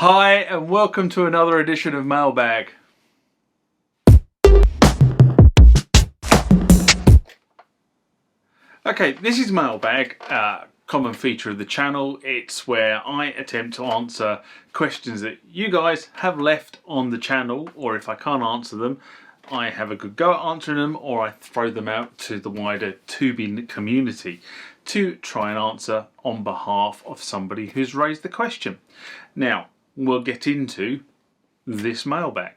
Hi and welcome to another edition of Mailbag. Okay, this is Mailbag, common feature of the channel. It's where I attempt to answer questions that you guys have left on the channel, or if I can't answer them, I have a good go at answering them, or I throw them out to the wider Tubi community to try and answer on behalf of somebody who's raised the question. Now, we'll get into this mailbag.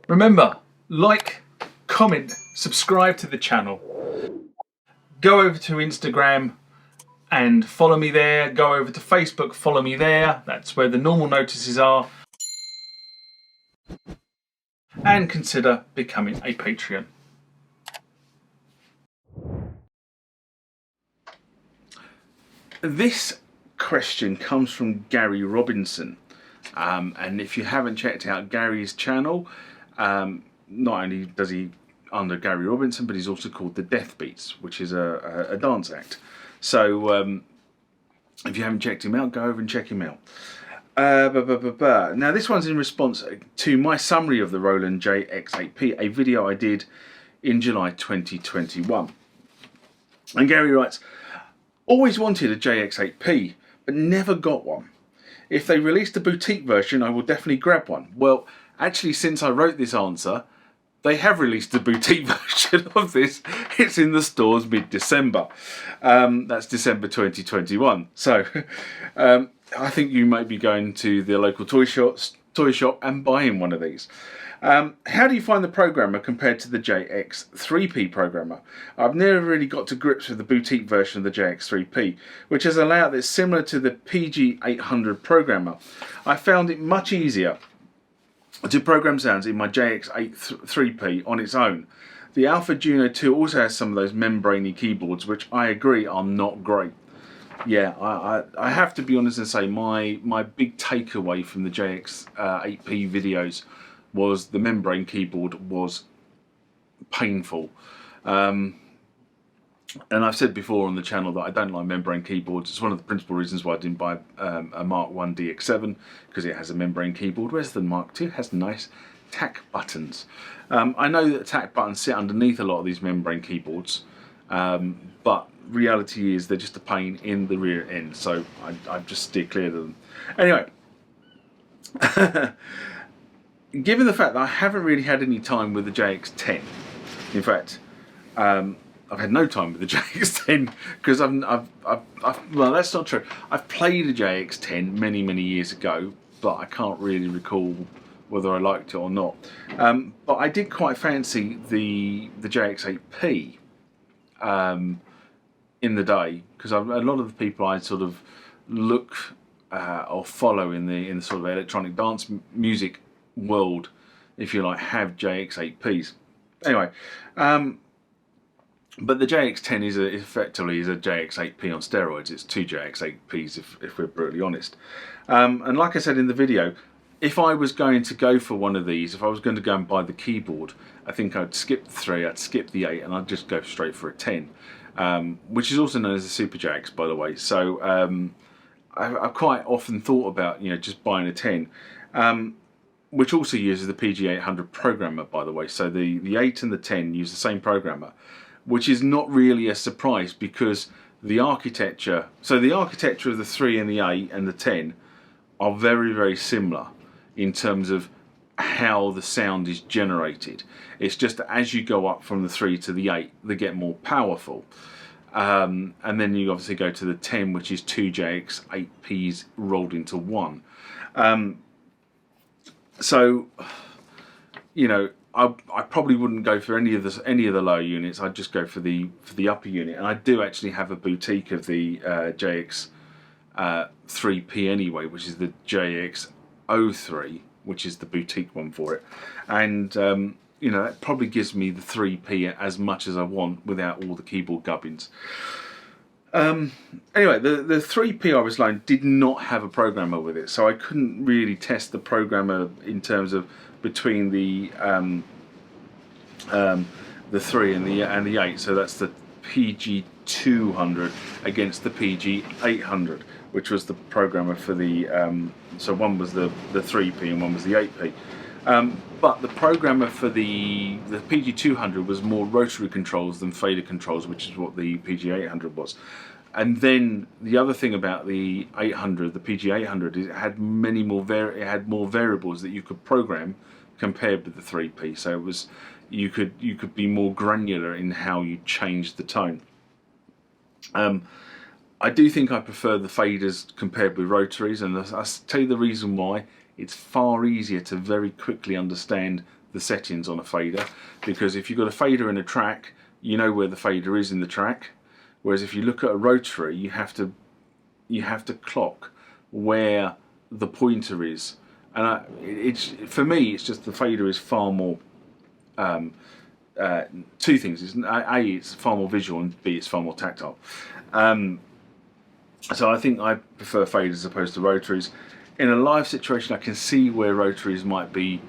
Remember, like, comment, subscribe to the channel. Go over to Instagram and follow me there. Go over to Facebook, follow me there. That's where the normal notices are. And consider becoming a Patreon. This question comes from Gary Robinson, and if you haven't checked out Gary's channel, not only does he under Gary Robinson, but he's also called The Death Beats, which is a dance act. So if you haven't checked him out, go over and check him out. Now this one's in response to my summary of the Roland JX-8P, a video I did in July 2021. And Gary writes, always wanted a JX-8P, but never got one. If they released a boutique version, I will definitely grab one. Well, actually, since I wrote this answer, they have released a boutique version of this. It's in the stores mid-December. That's December 2021. So I think you might be going to the local toy shop and buying one of these. How do you find the programmer compared to the JX-3P programmer? I've never really got to grips with the boutique version of the JX-3P, which has a layout that's similar to the PG800 Programmer. I found it much easier to program sounds in my JX-3P on its own. The Alpha Juno 2 also has some of those membraney keyboards, which I agree are not great. Yeah, I have to be honest and say my big takeaway from the JX-8P videos was the membrane keyboard was painful. And I've said before on the channel that I don't like membrane keyboards. It's one of the principal reasons why I didn't buy a Mark 1 DX7, because it has a membrane keyboard, whereas the Mark 2 has nice tack buttons. I know that tack buttons sit underneath a lot of these membrane keyboards, but reality is they're just a pain in the rear end, so I just steer clear of them. Anyway, given the fact that I haven't really had any time with the JX-10, in fact, I've had no time with the JX-10 because well, that's not true. I've played a JX-10 many years ago, but I can't really recall whether I liked it or not. But I did quite fancy the JX-8P in the day, because a lot of the people I sort of look or follow in the sort of electronic dance music world, if you like, have JX-8Ps. Anyway, but the JX-10 is effectively a JX-8P on steroids. It's two JX-8Ps if we're brutally honest. And like I said in the video, if I was going to go for one of these, if I was going to go and buy the keyboard, I think I'd skip the 3, I'd skip the 8, and I'd just go straight for a 10, which is also known as a Super JX, by the way. So I've quite often thought about, you know, just buying a 10. Which also uses the PG800 Programmer, by the way. So the 8 and the 10 use the same programmer, which is not really a surprise because the architecture of the 3 and the 8 and the 10 are very similar in terms of how the sound is generated. It's just that as you go up from the 3 to the 8, they get more powerful. And then you obviously go to the 10, which is 2 JX-8Ps rolled into one. So, you know, I probably wouldn't go for any of the lower units. I'd just go for the upper unit. And I do actually have a boutique of the JX-3P anyway, which is the JX-03, which is the boutique one for it. And you know, that probably gives me the 3P as much as I want without all the keyboard gubbins. Anyway, the 3P I was loaned did not have a programmer with it, so I couldn't really test the programmer in terms of between the 3 and the 8. So that's the PG200 against the PG800, which was the programmer for the, so one was the 3P and one was the 8P. But the programmer for the PG200 was more rotary controls than fader controls, which is what the PG800 was. And then the other thing about the 800, the PG800, is it had many more more variables that you could program compared with the 3P. So it was you could be more granular in how you changed the tone. I do think I prefer the faders compared with rotaries, and I'll tell you the reason why. It's far easier to very quickly understand the settings on a fader, because if you've got a fader in a track, you know where the fader is in the track. Whereas if you look at a rotary, you have to clock where the pointer is, and for me, it's just the fader is far more. Two things: A, it's far more visual, and B, it's far more tactile. So I think I prefer faders as opposed to rotaries. In a live situation, I can see where rotaries might be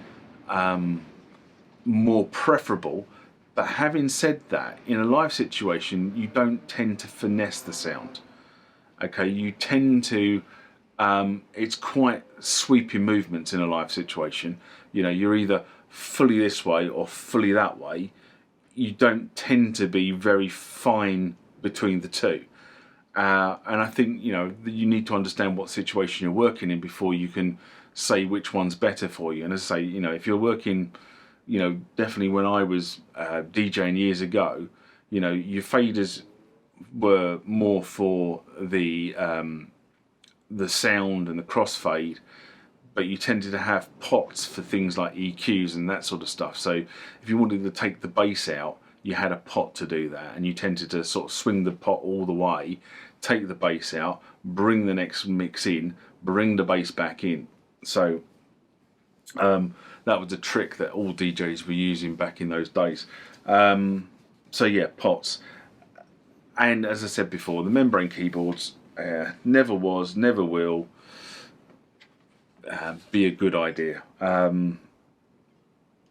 more preferable. But having said that, in a live situation, you don't tend to finesse the sound. Okay, you tend to, it's quite sweeping movements in a live situation. You know, you're either fully this way or fully that way. You don't tend to be very fine between the two. And I think, you know, you need to understand what situation you're working in before you can say which one's better for you. And as I say, you know, if you're working, you know, definitely when I was DJing years ago, you know, your faders were more for the sound and the crossfade, but you tended to have pots for things like EQs and that sort of stuff. So if you wanted to take the bass out, you had a pot to do that, and you tended to sort of swing the pot all the way, take the bass out, bring the next mix in, bring the bass back in. So that was a trick that all DJs were using back in those days. So yeah, pots. And as I said before, the membrane keyboards never was, never will be a good idea.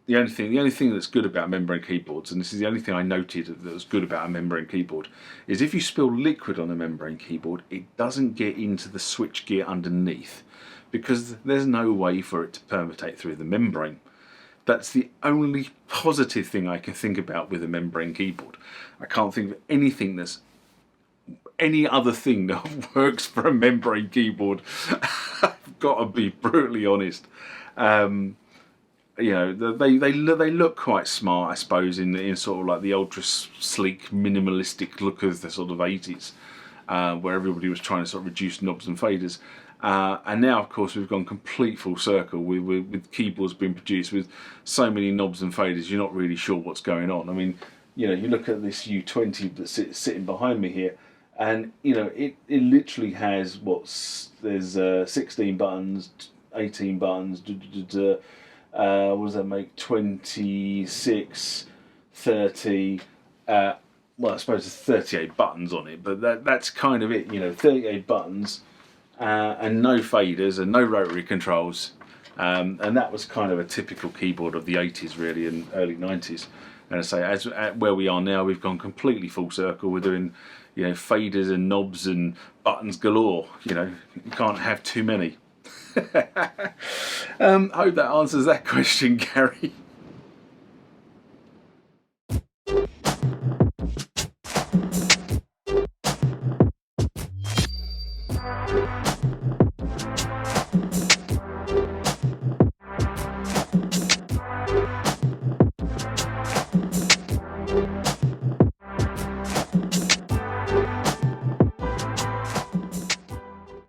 The only thing that's good about membrane keyboards, and this is the only thing I noted that was good about a membrane keyboard, is if you spill liquid on a membrane keyboard, it doesn't get into the switch gear underneath, because there's no way for it to permeate through the membrane. That's the only positive thing I can think about with a membrane keyboard. I can't think of anything that's any other thing that works for a membrane keyboard. I've got to be brutally honest. You know, they look quite smart, I suppose, in sort of like the ultra sleek, minimalistic look of the sort of 80s, where everybody was trying to sort of reduce knobs and faders. And now, of course, we've gone complete full circle with keyboards being produced with so many knobs and faders. You're not really sure what's going on. I mean, you know, you look at this U20 that's sitting behind me here, and you know, it literally has there's 16 buttons, 18 buttons. What does that make? 26, 30. Well, I suppose there's 38 buttons on it, but that's kind of it. You know, 38 buttons. And no faders and no rotary controls, and that was kind of a typical keyboard of the 80s really, and early 90s. And I say, where we are now, we've gone completely full circle. We're doing, you know, faders and knobs and buttons galore. You know, you can't have too many. I hope that answers that question, Gary.